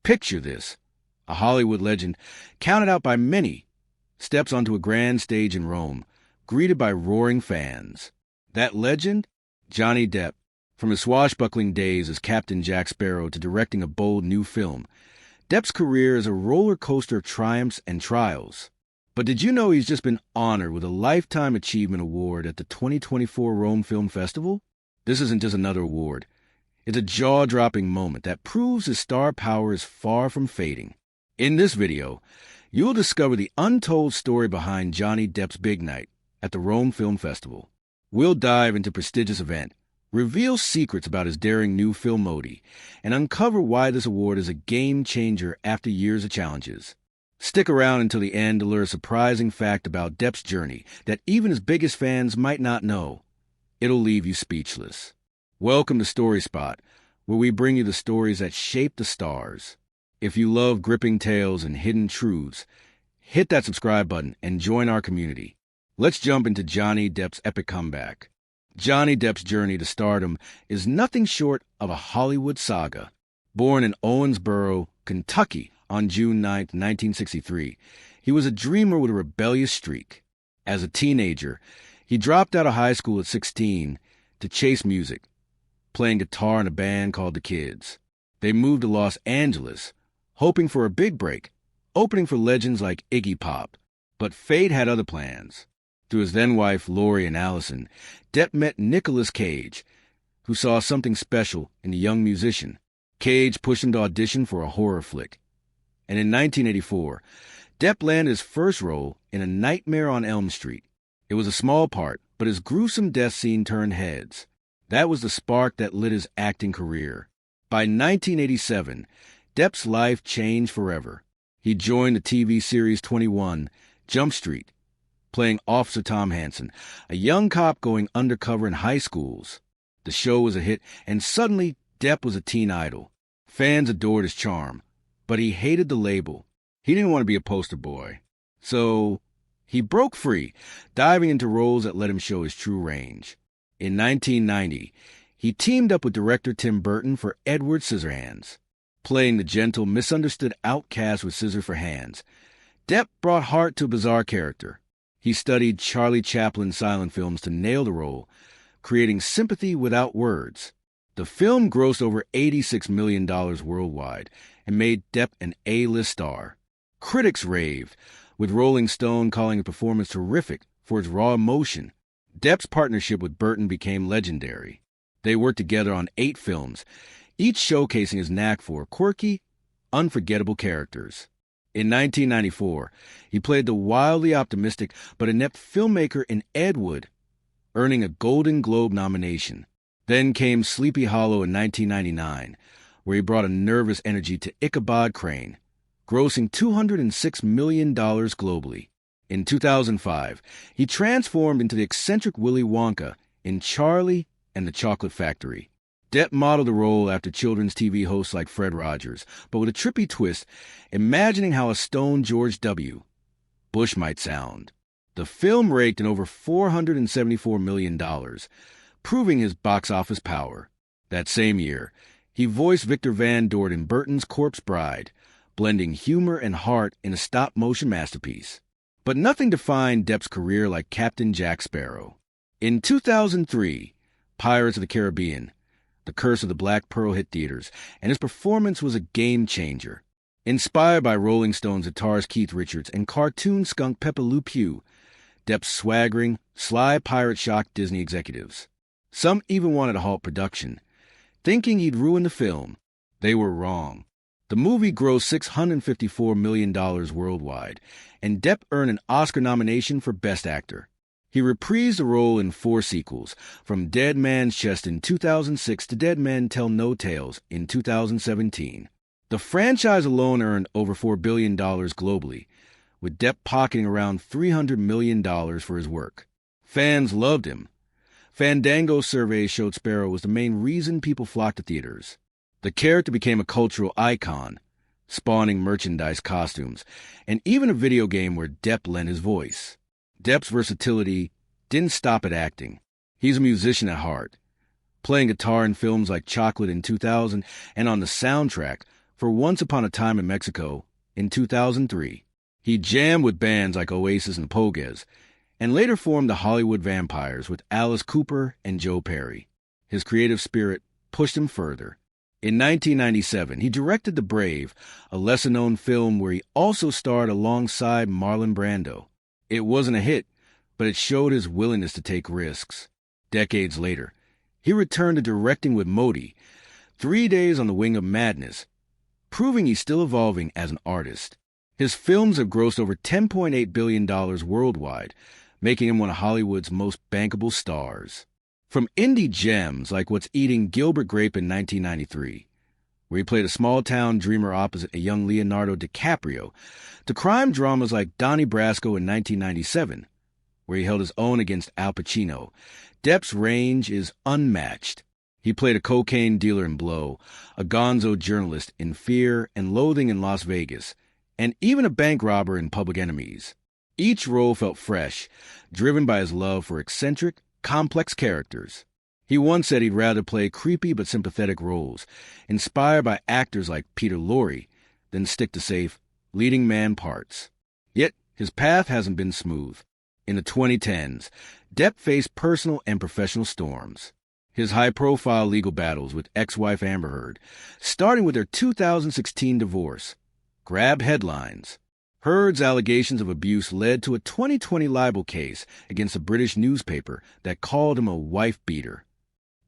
Picture this. A Hollywood legend, counted out by many, steps onto a grand stage in Rome, greeted by roaring fans. That legend? Johnny Depp. From his swashbuckling days as Captain Jack Sparrow to directing a bold new film, Depp's career is a roller coaster of triumphs and trials. But did you know he's just been honored with a Lifetime Achievement Award at the 2024 Rome Film Festival? This isn't just another award. It's a jaw-dropping moment that proves his star power is far from fading. In this video, you'll discover the untold story behind Johnny Depp's big night at the Rome Film Festival. We'll dive into the prestigious event, reveal secrets about his daring new film Modi, and uncover why this award is a game-changer after years of challenges. Stick around until the end to learn a surprising fact about Depp's journey that even his biggest fans might not know. It'll leave you speechless. Welcome to Story Spot, where we bring you the stories that shape the stars. If you love gripping tales and hidden truths, hit that subscribe button and join our community. Let's jump into Johnny Depp's epic comeback. Johnny Depp's journey to stardom is nothing short of a Hollywood saga. Born in Owensboro, Kentucky, on June 9, 1963, he was a dreamer with a rebellious streak. As a teenager, he dropped out of high school at 16 to chase music, playing guitar in a band called The Kids. They moved to Los Angeles, hoping for a big break, opening for legends like Iggy Pop. But fate had other plans. Through his then-wife, Lori and Allison, Depp met Nicolas Cage, who saw something special in the young musician. Cage pushed him to audition for a horror flick. And in 1984, Depp landed his first role in A Nightmare on Elm Street. It was a small part, but his gruesome death scene turned heads. That was the spark that lit his acting career. By 1987, Depp's life changed forever. He joined the TV series 21, Jump Street, playing Officer Tom Hansen, a young cop going undercover in high schools. The show was a hit, and suddenly Depp was a teen idol. Fans adored his charm, but he hated the label. He didn't want to be a poster boy. So he broke free, diving into roles that let him show his true range. In 1990, he teamed up with director Tim Burton for Edward Scissorhands. Playing the gentle, misunderstood outcast with scissors for hands, Depp brought heart to a bizarre character. He studied Charlie Chaplin's silent films to nail the role, creating sympathy without words. The film grossed over $86 million worldwide and made Depp an A-list star. Critics raved, with Rolling Stone calling the performance terrific for its raw emotion. Depp's partnership with Burton became legendary. They worked together on 8 films, each showcasing his knack for quirky, unforgettable characters. In 1994, he played the wildly optimistic but inept filmmaker in Ed Wood, earning a Golden Globe nomination. Then came Sleepy Hollow in 1999, where he brought a nervous energy to Ichabod Crane, grossing $206 million globally. In 2005, he transformed into the eccentric Willy Wonka in Charlie and the Chocolate Factory. Depp modeled the role after children's TV hosts like Fred Rogers, but with a trippy twist, imagining how a stoned George W. Bush might sound. The film raked in over $474 million, proving his box office power. That same year, he voiced Victor Van Dort in Burton's Corpse Bride, blending humor and heart in a stop-motion masterpiece. But nothing defined Depp's career like Captain Jack Sparrow. In 2003, Pirates of the Caribbean, The Curse of the Black Pearl hit theaters, and his performance was a game-changer. Inspired by Rolling Stones guitarist Keith Richards and cartoon skunk Pepe Le Pew, Depp's swaggering, sly pirate shocked Disney executives. Some even wanted to halt production, thinking he'd ruin the film. They were wrong. The movie grossed $654 million worldwide, and Depp earned an Oscar nomination for Best Actor. He reprised the role in 4 sequels, from Dead Man's Chest in 2006 to Dead Men Tell No Tales in 2017. The franchise alone earned over $4 billion globally, with Depp pocketing around $300 million for his work. Fans loved him. Fandango surveys showed Sparrow was the main reason people flocked to theaters. The character became a cultural icon, spawning merchandise, costumes, and even a video game where Depp lent his voice. Depp's versatility didn't stop at acting. He's a musician at heart, playing guitar in films like Chocolate in 2000 and on the soundtrack for Once Upon a Time in Mexico in 2003. He jammed with bands like Oasis and Pogues, and later formed the Hollywood Vampires with Alice Cooper and Joe Perry. His creative spirit pushed him further. In 1997, he directed The Brave, a lesser-known film where he also starred alongside Marlon Brando. It wasn't a hit, but it showed his willingness to take risks. Decades later, he returned to directing with Modi, 3 Days on the Wing of Madness, proving he's still evolving as an artist. His films have grossed over $10.8 billion worldwide, making him one of Hollywood's most bankable stars. From indie gems like What's Eating Gilbert Grape in 1993, where he played a small-town dreamer opposite a young Leonardo DiCaprio, to crime dramas like Donnie Brasco in 1997, where he held his own against Al Pacino, Depp's range is unmatched. He played a cocaine dealer in Blow, a gonzo journalist in Fear and Loathing in Las Vegas, and even a bank robber in Public Enemies. Each role felt fresh, driven by his love for eccentric, complex characters. He once said he'd rather play creepy but sympathetic roles, inspired by actors like Peter Lorre, than stick to safe, leading man parts. Yet, his path hasn't been smooth. In the 2010s, Depp faced personal and professional storms. His high-profile legal battles with ex-wife Amber Heard, starting with their 2016 divorce, grabbed headlines. Heard's allegations of abuse led to a 2020 libel case against a British newspaper that called him a wife-beater.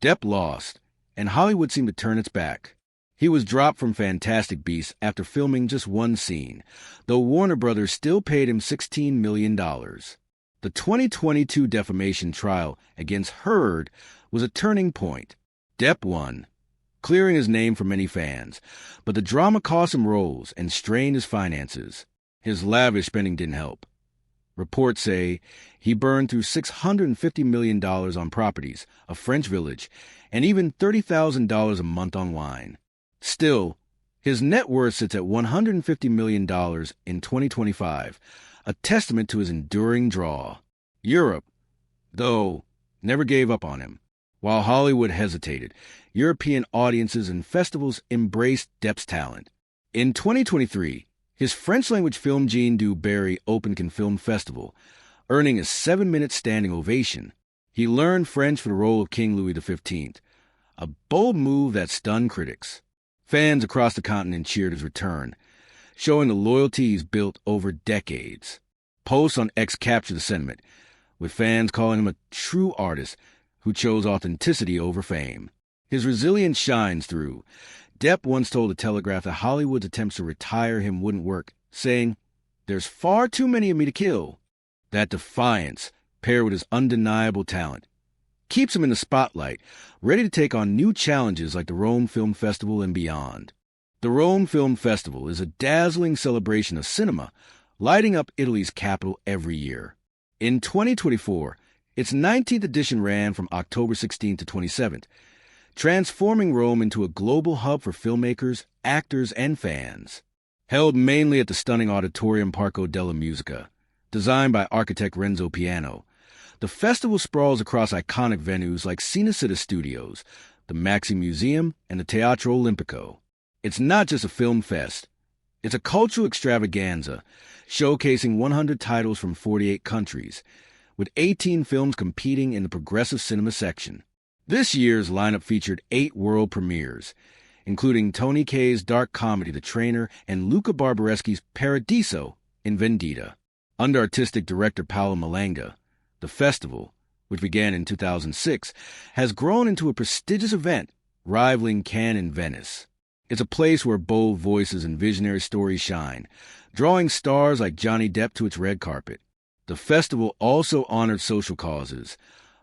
Depp lost, and Hollywood seemed to turn its back. He was dropped from Fantastic Beasts after filming just one scene, though Warner Brothers still paid him $16 million. The 2022 defamation trial against Heard was a turning point. Depp won, clearing his name from many fans, but the drama cost him roles and strained his finances. His lavish spending didn't help. Reports say he burned through $650 million on properties, a French village, and even $30,000 a month on wine. Still, his net worth sits at $150 million in 2025, a testament to his enduring draw. Europe, though, never gave up on him. While Hollywood hesitated, European audiences and festivals embraced Depp's talent. In 2023, his French-language film Jeanne du Barry opened Cannes Film Festival, earning a 7-minute standing ovation. He learned French for the role of King Louis XV, a bold move that stunned critics. Fans across the continent cheered his return, showing the loyalty he's built over decades. Posts on X captured the sentiment, with fans calling him a true artist who chose authenticity over fame. His resilience shines through. Depp once told The Telegraph that Hollywood's attempts to retire him wouldn't work, saying, "There's far too many of me to kill." That defiance, paired with his undeniable talent, keeps him in the spotlight, ready to take on new challenges like the Rome Film Festival and beyond. The Rome Film Festival is a dazzling celebration of cinema, lighting up Italy's capital every year. In 2024, its 19th edition ran from October 16th to 27th, transforming Rome into a global hub for filmmakers, actors, and fans. Held mainly at the stunning Auditorium Parco della Musica, designed by architect Renzo Piano, the festival sprawls across iconic venues like Cinecittà Studios, the Maxi Museum, and the Teatro Olimpico. It's not just a film fest. It's a cultural extravaganza, showcasing 100 titles from 48 countries, with 18 films competing in the progressive cinema section. This year's lineup featured 8 world premieres, including Tony Kaye's dark comedy The Trainer and Luca Barbareschi's Paradiso in Vendita. Under artistic director Paolo Malanga, the festival, which began in 2006, has grown into a prestigious event, rivaling Cannes and Venice. It's a place where bold voices and visionary stories shine, drawing stars like Johnny Depp to its red carpet. The festival also honored social causes,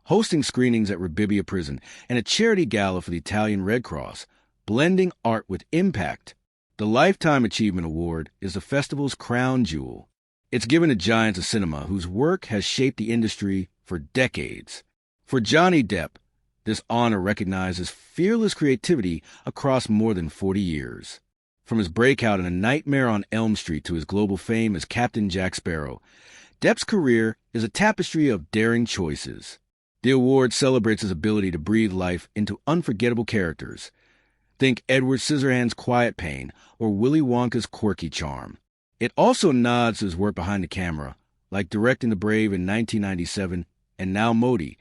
hosting screenings at Rebibbia Prison and a charity gala for the Italian Red Cross, blending art with impact. The Lifetime Achievement Award is the festival's crown jewel. It's given to giants of cinema whose work has shaped the industry for decades. For Johnny Depp, this honor recognizes fearless creativity across more than 40 years. From his breakout in A Nightmare on Elm Street to his global fame as Captain Jack Sparrow, Depp's career is a tapestry of daring choices. The award celebrates his ability to breathe life into unforgettable characters, Think Edward Scissorhands' quiet pain or Willy Wonka's quirky charm. It also nods to his work behind the camera, like directing The Brave in 1997 and now Modi.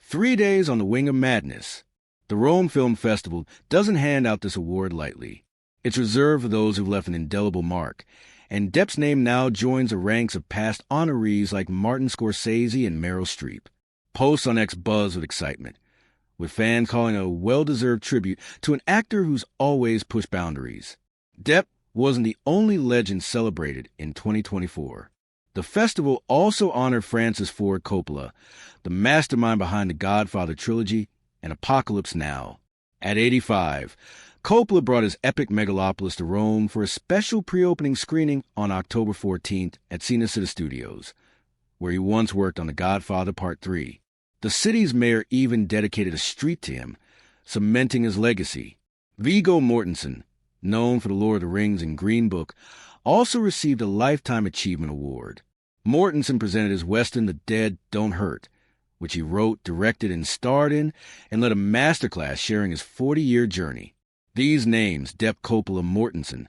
3 days on the Wing of Madness. The Rome Film Festival doesn't hand out this award lightly. It's reserved for those who've left an indelible mark, and Depp's name now joins the ranks of past honorees like Martin Scorsese and Meryl Streep. Posts on X buzz with excitement, with fans calling it a well-deserved tribute to an actor who's always pushed boundaries. Depp wasn't the only legend celebrated in 2024. The festival also honored Francis Ford Coppola, the mastermind behind the Godfather trilogy and Apocalypse Now. At 85, Coppola brought his epic megalopolis to Rome for a special pre-opening screening on October 14th at Cinecittà Studios, where he once worked on The Godfather Part 3. The city's mayor even dedicated a street to him, cementing his legacy. Viggo Mortensen, known for The Lord of the Rings and Green Book, also received a Lifetime Achievement Award. Mortensen presented his western The Dead Don't Hurt, which he wrote, directed, and starred in, and led a masterclass sharing his 40-year journey. These names, Depp, Coppola, Mortensen,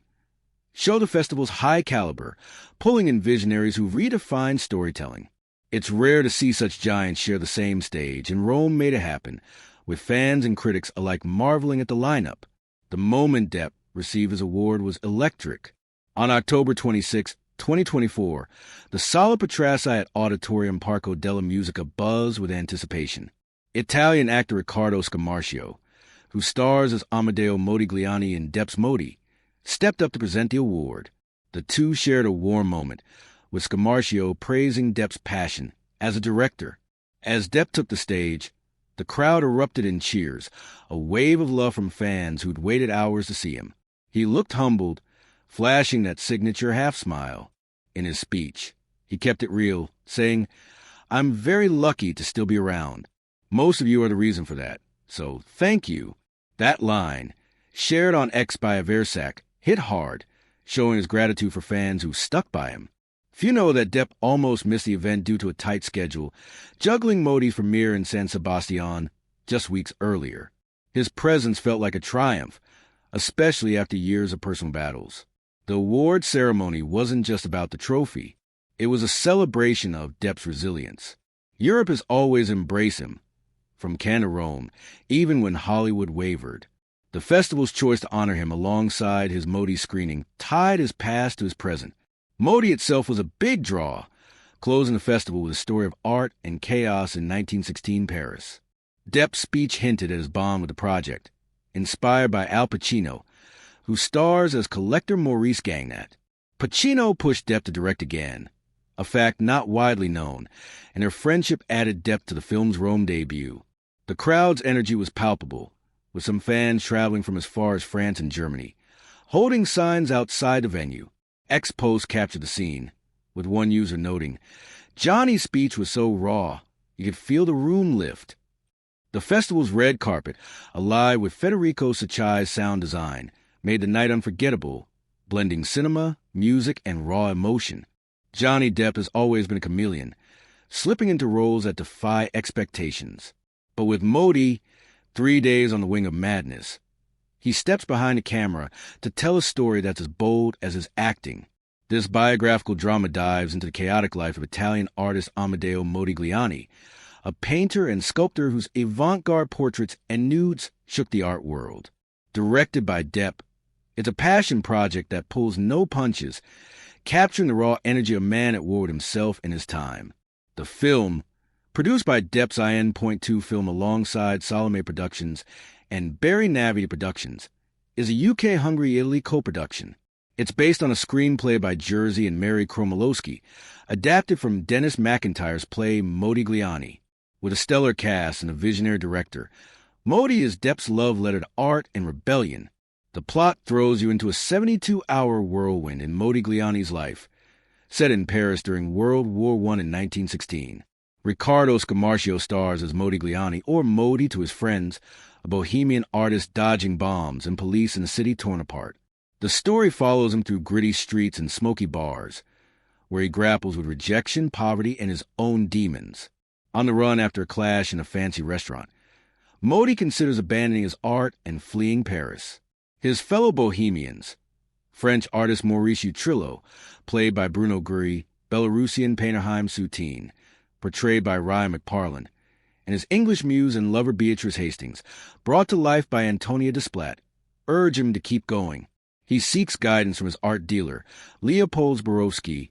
show the festival's high caliber, pulling in visionaries who redefine storytelling. It's rare to see such giants share the same stage, and Rome made it happen, with fans and critics alike marveling at the lineup. The moment Depp received his award was electric. On October 26, 2024, the Sala Petrassi at Auditorium Parco della Musica buzzed with anticipation. Italian actor Riccardo Scamarcio, who stars as Amedeo Modigliani in Depp's Modi, stepped up to present the award. The two shared a warm moment, with Scamarcio praising Depp's passion as a director. As Depp took the stage, the crowd erupted in cheers, a wave of love from fans who'd waited hours to see him. He looked humbled, flashing that signature half-smile. In his speech, he kept it real, saying, "I'm very lucky to still be around. Most of you are the reason for that, so thank you." That line, shared on X by Aversac, hit hard, showing his gratitude for fans who stuck by him. Few know that Depp almost missed the event due to a tight schedule, juggling Modi's premiere in San Sebastian just weeks earlier. His presence felt like a triumph, especially after years of personal battles. The award ceremony wasn't just about the trophy. It was a celebration of Depp's resilience. Europe has always embraced him, from Cannes to Rome, even when Hollywood wavered. The festival's choice to honor him alongside his Modi screening tied his past to his present. Modi itself was a big draw, closing the festival with a story of art and chaos in 1916 Paris. Depp's speech hinted at his bond with the project, inspired by Al Pacino, who stars as Collector Maurice Gagnat. Pacino pushed Depp to direct again, a fact not widely known, and their friendship added depth to the film's Rome debut. The crowd's energy was palpable, with some fans traveling from as far as France and Germany, holding signs outside the venue. X-Post captured the scene, with one user noting, "Johnny's speech was so raw, you could feel the room lift." The festival's red carpet, alive with Federico Sacciai's sound design, made the night unforgettable, blending cinema, music, and raw emotion. Johnny Depp has always been a chameleon, slipping into roles that defy expectations. But with Modi, 3 days on the Wing of Madness, he steps behind the camera to tell a story that's as bold as his acting. This biographical drama dives into the chaotic life of Italian artist Amedeo Modigliani, a painter and sculptor whose avant-garde portraits and nudes shook the art world. Directed by Depp, it's a passion project that pulls no punches, capturing the raw energy of a man at war with himself and his time. The film, produced by Depp's IN.2 Film alongside Salome Productions and Barry Navy Productions, is a UK-Hungary-Italy co-production. It's based on a screenplay by Jerzy and Mary Kromolowski, adapted from Dennis McIntyre's play Modigliani. With a stellar cast and a visionary director, Modi is Depp's love letter to art and rebellion. The plot throws you into a 72-hour whirlwind in Modigliani's life, set in Paris during World War I in 1916. Riccardo Scamarcio stars as Modigliani, or Modi to his friends, a bohemian artist dodging bombs and police in a city torn apart. The story follows him through gritty streets and smoky bars, where he grapples with rejection, poverty, and his own demons. On the run after a clash in a fancy restaurant, Modi considers abandoning his art and fleeing Paris. His fellow bohemians, French artist Maurice Utrillo, played by Bruno Guri, Belarusian painter Haim Soutine, portrayed by Ryan McParlin, and his English muse and lover Beatrice Hastings, brought to life by Antonia Desplat, urge him to keep going. He seeks guidance from his art dealer, Leopold Zborowski,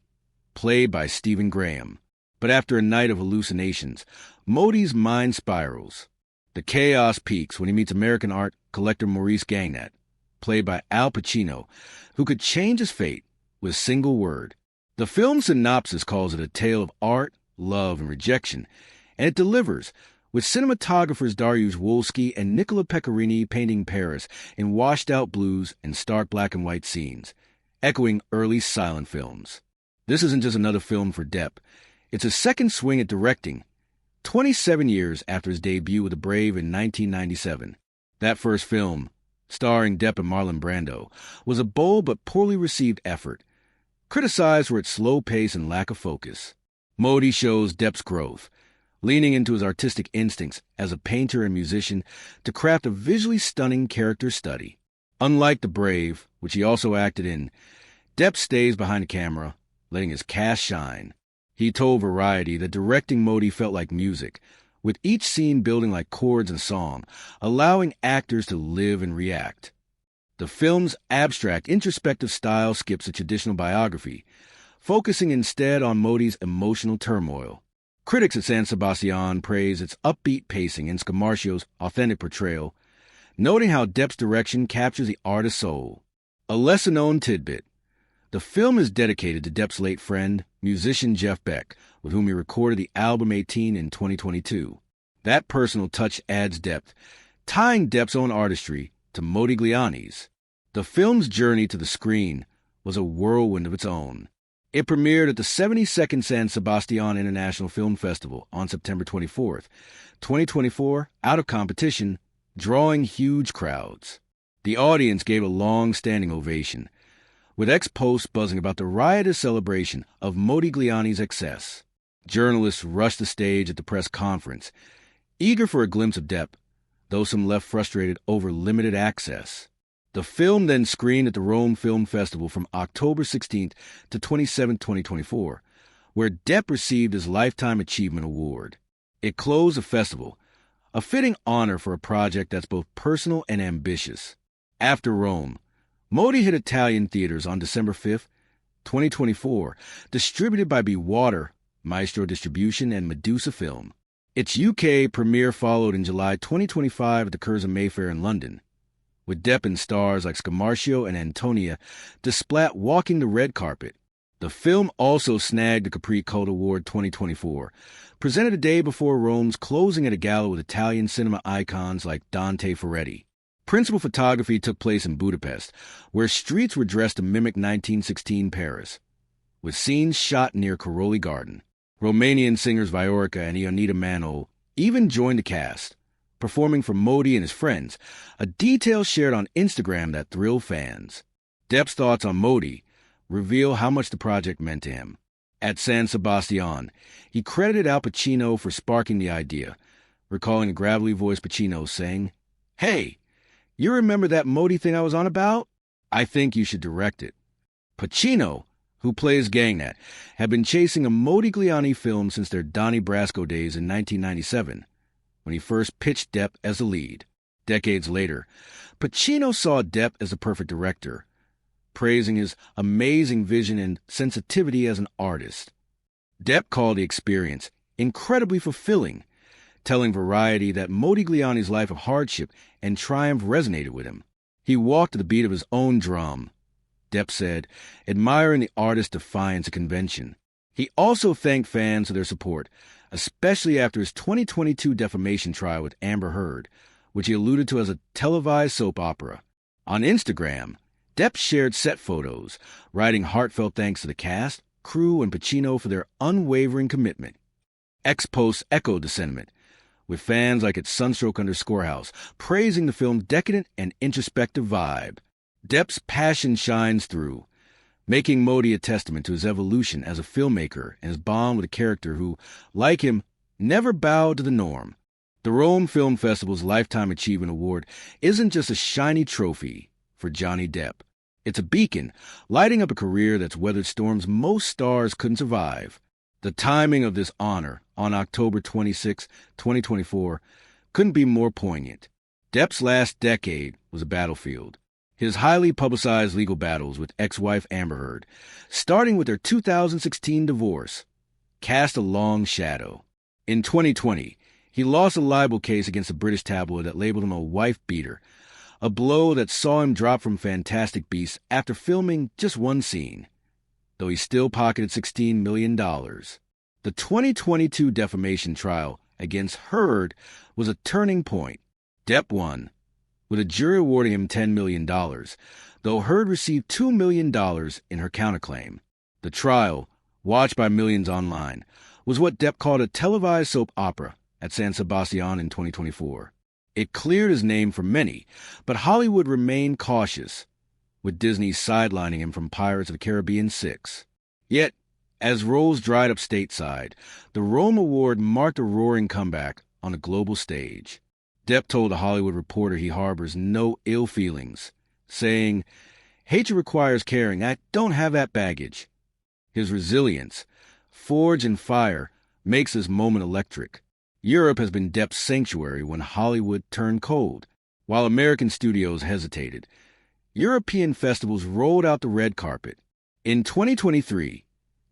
played by Stephen Graham. But after a night of hallucinations, Modi's mind spirals. The chaos peaks when he meets American art collector Maurice Gagnat, played by Al Pacino, who could change his fate with a single word. The film's synopsis calls it a tale of art, love, and rejection, and it delivers, with cinematographers Dariusz Wolski and Nicola Pecorini painting Paris in washed-out blues and stark black and white scenes, echoing early silent films. This isn't just another film for Depp. It's a second swing at directing, 27 years after his debut with The Brave in 1997. That first film, starring Depp and Marlon Brando, was a bold but poorly received effort, criticized for its slow pace and lack of focus. Modi shows Depp's growth, leaning into his artistic instincts as a painter and musician to craft a visually stunning character study. Unlike The Brave, which he also acted in, Depp stays behind the camera, letting his cast shine. He told Variety that directing Modi felt like music, with each scene building like chords and song, allowing actors to live and react. The film's abstract, introspective style skips a traditional biography, focusing instead on Modi's emotional turmoil. Critics at San Sebastian praise its upbeat pacing and Scamarcio's authentic portrayal, noting how Depp's direction captures the artist's soul. A lesser-known tidbit: the film is dedicated to Depp's late friend, musician Jeff Beck, with whom he recorded the album 18 in 2022. That personal touch adds depth, tying Depp's own artistry to Modigliani's. The film's journey to the screen was a whirlwind of its own. It premiered at the 72nd San Sebastian International Film Festival on September 24th, 2024, out of competition, drawing huge crowds. The audience gave a long-standing ovation, with ex-posts buzzing about the riotous celebration of Modigliani's excess. Journalists rushed the stage at the press conference, eager for a glimpse of Depp, though some left frustrated over limited access. The film then screened at the Rome Film Festival from October 16th to 27th, 2024, where Depp received his Lifetime Achievement Award. It closed the festival, a fitting honor for a project that's both personal and ambitious. After Rome, Modi hit Italian theaters on December 5th, 2024, distributed by Be Water, Maestro Distribution, and Medusa Film. Its UK premiere followed in July 2025 at the Curzon Mayfair in London, with Depp and stars like Scamarcio and Antonia Desplat walking the red carpet. The film also snagged the Capri Cult Award 2024, presented a day before Rome's closing at a gala with Italian cinema icons like Dante Ferretti. Principal photography took place in Budapest, where streets were dressed to mimic 1916 Paris, with scenes shot near Caroli Garden. Romanian singers Viorica and Ionita Manol even joined the cast, performing for Modi and his friends, a detail shared on Instagram that thrilled fans. Depp's thoughts on Modi reveal how much the project meant to him. At San Sebastian, he credited Al Pacino for sparking the idea, recalling a gravelly-voiced Pacino saying, "Hey, you remember that Modi thing I was on about? I think you should direct it." Pacino, who plays Gagnat, had been chasing a Modigliani film since their Donnie Brasco days in 1997, when he first pitched Depp as the lead. Decades later, Pacino saw Depp as the perfect director, praising his amazing vision and sensitivity as an artist. Depp called the experience incredibly fulfilling, telling Variety that Modigliani's life of hardship and triumph resonated with him. He walked to the beat of his own drum, Depp said, admiring the artist's defiance of convention. He also thanked fans for their support, especially after his 2022 defamation trial with Amber Heard, which he alluded to as a televised soap opera. On Instagram, Depp shared set photos, writing heartfelt thanks to the cast, crew, and Pacino for their unwavering commitment. Ex-posts echoed the sentiment, with fans like its Sunstroke_House praising the film's decadent and introspective vibe. Depp's passion shines through, making Modi a testament to his evolution as a filmmaker and his bond with a character who, like him, never bowed to the norm. The Rome Film Festival's Lifetime Achievement Award isn't just a shiny trophy for Johnny Depp. It's a beacon, lighting up a career that's weathered storms most stars couldn't survive. The timing of this honor, on October 26, 2024, couldn't be more poignant. Depp's last decade was a battlefield. His highly publicized legal battles with ex-wife Amber Heard, starting with their 2016 divorce, cast a long shadow. In 2020, he lost a libel case against a British tabloid that labeled him a wife-beater, a blow that saw him drop from Fantastic Beasts after filming just one scene, though he still pocketed $16 million. The 2022 defamation trial against Heard was a turning point. Depp won, with a jury awarding him $10 million, though Heard received $2 million in her counterclaim. The trial, watched by millions online, was what Depp called a televised soap opera at San Sebastian in 2024. It cleared his name for many, but Hollywood remained cautious, with Disney sidelining him from Pirates of the Caribbean 6. Yet, as roles dried up stateside, the Rome Award marked a roaring comeback on a global stage. Depp told a Hollywood reporter he harbors no ill feelings, saying, "Hatred requires caring. I don't have that baggage." His resilience, forged in fire, makes this moment electric. Europe has been Depp's sanctuary when Hollywood turned cold. While American studios hesitated, European festivals rolled out the red carpet. In 2023,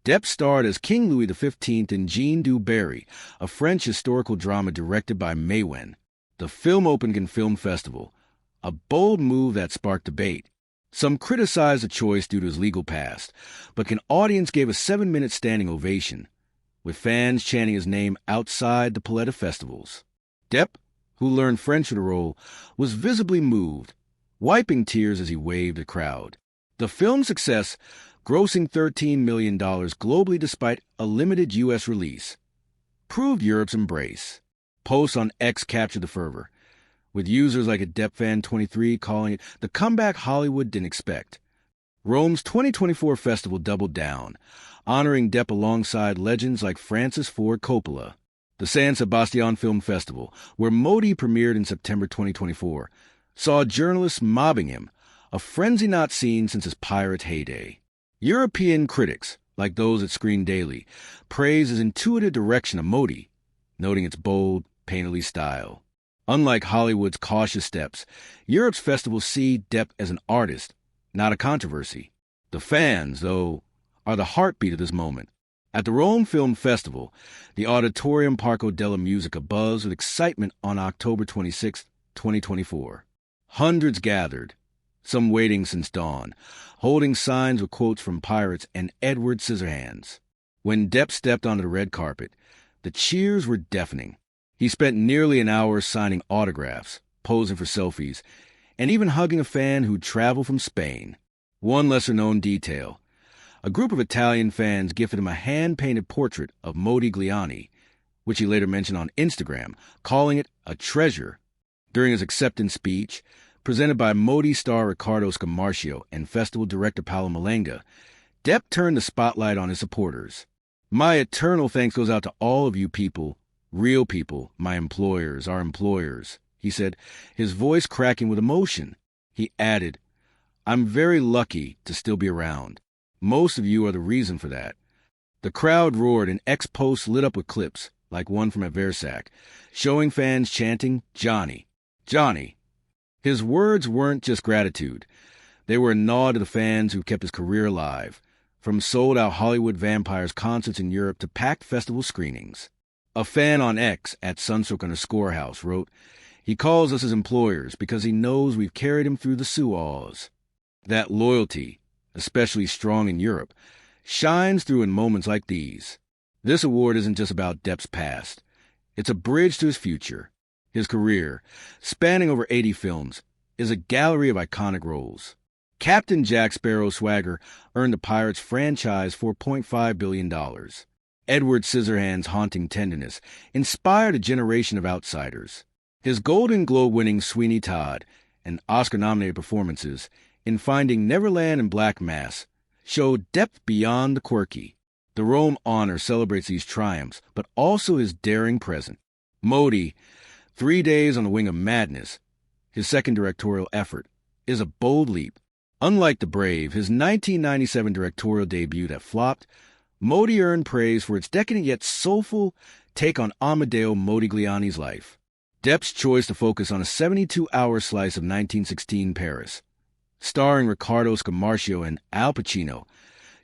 Depp starred as King Louis XV in Jeanne du Barry, a French historical drama directed by Maïwenn. The film opened in Film Festival, a bold move that sparked debate. Some criticized the choice due to his legal past, but an audience gave a 7-minute standing ovation, with fans chanting his name outside the Paletta festivals. Depp, who learned French for the role, was visibly moved, wiping tears as he waved the crowd. The film's success, grossing $13 million globally despite a limited U.S. release, proved Europe's embrace. Posts on X captured the fervor, with users like a DeppFan23 calling it the comeback Hollywood didn't expect. Rome's 2024 festival doubled down, honoring Depp alongside legends like Francis Ford Coppola. The San Sebastian Film Festival, where Modi premiered in September 2024, saw journalists mobbing him, a frenzy not seen since his pirate heyday. European critics, like those at Screen Daily, praised his intuitive direction of Modi, noting its bold, painterly style. Unlike Hollywood's cautious steps, Europe's festivals see Depp as an artist, not a controversy. The fans, though, are the heartbeat of this moment. At the Rome Film Festival, the Auditorium Parco della Musica buzzed with excitement on October 26, 2024. Hundreds gathered, some waiting since dawn, holding signs with quotes from Pirates and Edward Scissorhands. When Depp stepped onto the red carpet, the cheers were deafening. He spent nearly an hour signing autographs, posing for selfies, and even hugging a fan who'd traveled from Spain. One lesser-known detail: a group of Italian fans gifted him a hand-painted portrait of Modigliani, which he later mentioned on Instagram, calling it a treasure. During his acceptance speech, presented by Modi star Riccardo Scamarcio and festival director Paolo Malenga, Depp turned the spotlight on his supporters. "My eternal thanks goes out to all of you people, real people, my employers, our employers," he said, his voice cracking with emotion. He added, "I'm very lucky to still be around. Most of you are the reason for that." The crowd roared and X posts lit up with clips, like one from at Versailles, showing fans chanting, "Johnny, Johnny." His words weren't just gratitude. They were a nod to the fans who kept his career alive, from sold-out Hollywood Vampires concerts in Europe to packed festival screenings. A fan on X at Sunstroke_House wrote, "He calls us his employers because he knows we've carried him through the Suez." That loyalty, especially strong in Europe, shines through in moments like these. This award isn't just about Depp's past. It's a bridge to his future. His career, spanning over 80 films, is a gallery of iconic roles. Captain Jack Sparrow's swagger earned the Pirates franchise $4.5 billion. Edward Scissorhands' haunting tenderness inspired a generation of outsiders. His Golden Globe-winning Sweeney Todd and Oscar-nominated performances in Finding Neverland and Black Mass showed depth beyond the quirky. The Rome honor celebrates these triumphs, but also his daring present. Modi, 3 Days on the Wing of Madness, his second directorial effort, is a bold leap. Unlike The Brave, his 1997 directorial debut that flopped, Modi earned praise for its decadent yet soulful take on Amedeo Modigliani's life. Depp's choice to focus on a 72-hour slice of 1916 Paris, starring Riccardo Scamarcio and Al Pacino,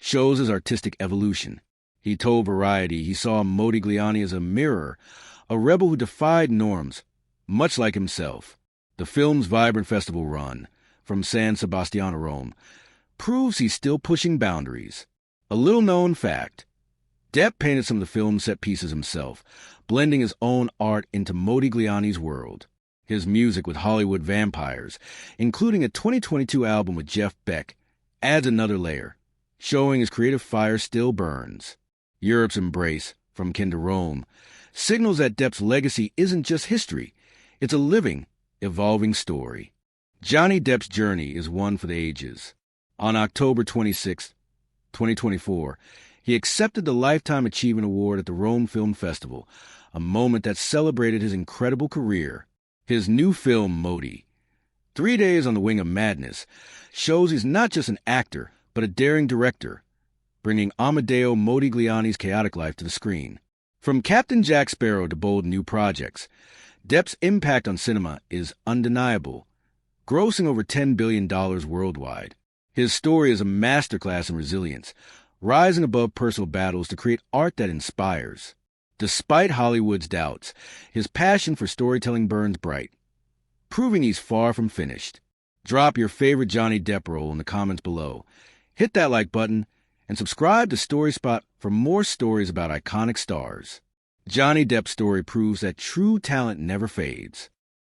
shows his artistic evolution. He told Variety he saw Modigliani as a mirror, a rebel who defied norms, much like himself. The film's vibrant festival run, from San Sebastian to Rome, proves he's still pushing boundaries. A little-known fact, Depp painted some of the film's set pieces himself, blending his own art into Modigliani's world. His music with Hollywood vampires, including a 2022 album with Jeff Beck, adds another layer, showing his creative fire still burns. Europe's embrace, From Kin to Rome, signals that Depp's legacy isn't just history, it's a living, evolving story. Johnny Depp's journey is one for the ages. On October 26, 2024, he accepted the Lifetime Achievement Award at the Rome Film Festival, a moment that celebrated his incredible career. His new film, Modi, 3 Days on the Wing of Madness, shows he's not just an actor, but a daring director, bringing Amedeo Modigliani's chaotic life to the screen. From Captain Jack Sparrow to bold new projects, Depp's impact on cinema is undeniable, grossing over $10 billion worldwide. His story is a masterclass in resilience, rising above personal battles to create art that inspires. Despite Hollywood's doubts, his passion for storytelling burns bright, proving he's far from finished. Drop your favorite Johnny Depp role in the comments below. Hit that like button and subscribe to Story Spot for more stories about iconic stars. Johnny Depp's story proves that true talent never fades.